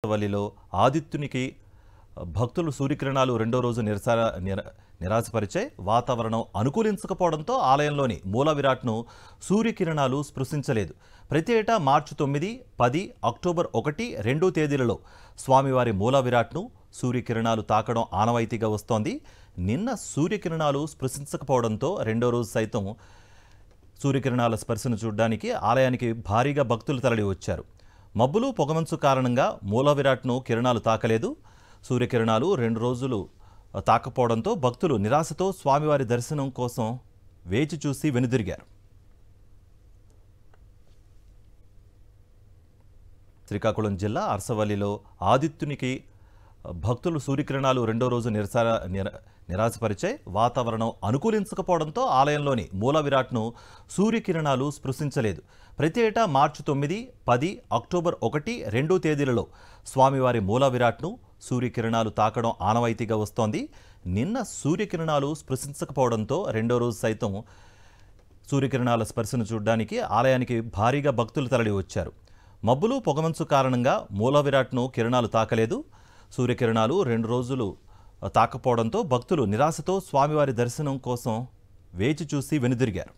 వల్లిలో ఆదిత్యునికి భక్తులు సూర్యకిరణాలు రెండో రోజు నిరాశపరిచే వాతావరణం అనుకూలించకపోవడంతో ఆలయంలోని మూల విరాట్ను సూర్యకిరణాలు స్పృశించలేదు. ప్రతి ఏటా మార్చి 9, 10, అక్టోబర్ 1, 2 తేదీలలో స్వామివారి మూల విరాట్ను సూర్యకిరణాలు తాకడం ఆనవాయితీగా వస్తోంది. నిన్న సూర్యకిరణాలు స్పృశించకపోవడంతో రెండో రోజు సైతం సూర్యకిరణాల స్పర్శను చూడడానికి ఆలయానికి భారీగా భక్తులు తరలి వచ్చారు. మబ్బులు పొగమంచు కారణంగా మూల విరాట్ను కిరణాలు తాకలేదు. సూర్యకిరణాలు 2 రోజులు తాకపోవడంతో భక్తులు నిరాశతో స్వామివారి దర్శనం కోసం వేచి చూసి వెనుదిరిగారు. శ్రీకాకుళం జిల్లా అరసవల్లిలో ఆదిత్యునికి భక్తులు సూర్యకిరణాలు రెండో రోజు నిరాశపరిచే వాతావరణం అనుకూలించకపోవడంతో ఆలయంలోని మూల విరాట్ను సూర్యకిరణాలు స్పృశించలేదు. ప్రతి ఏటా మార్చి 9, 10, అక్టోబర్ 1, 2 తేదీలలో స్వామివారి మూల విరాట్ను సూర్యకిరణాలు తాకడం ఆనవాయితీగా వస్తోంది. నిన్న సూర్యకిరణాలు స్పృశించకపోవడంతో రెండో రోజు సైతం సూర్యకిరణాల స్పర్శను చూడడానికి ఆలయానికి భారీగా భక్తులు తరలి వచ్చారు. మబ్బులు పొగమంచు కారణంగా మూల విరాట్ను కిరణాలు తాకలేదు. సూర్యకిరణాలు 2 రోజులు తాకపోవడంతో భక్తులు నిరాశతో స్వామివారి దర్శనం కోసం వేచి చూసి వెనుదిరిగారు.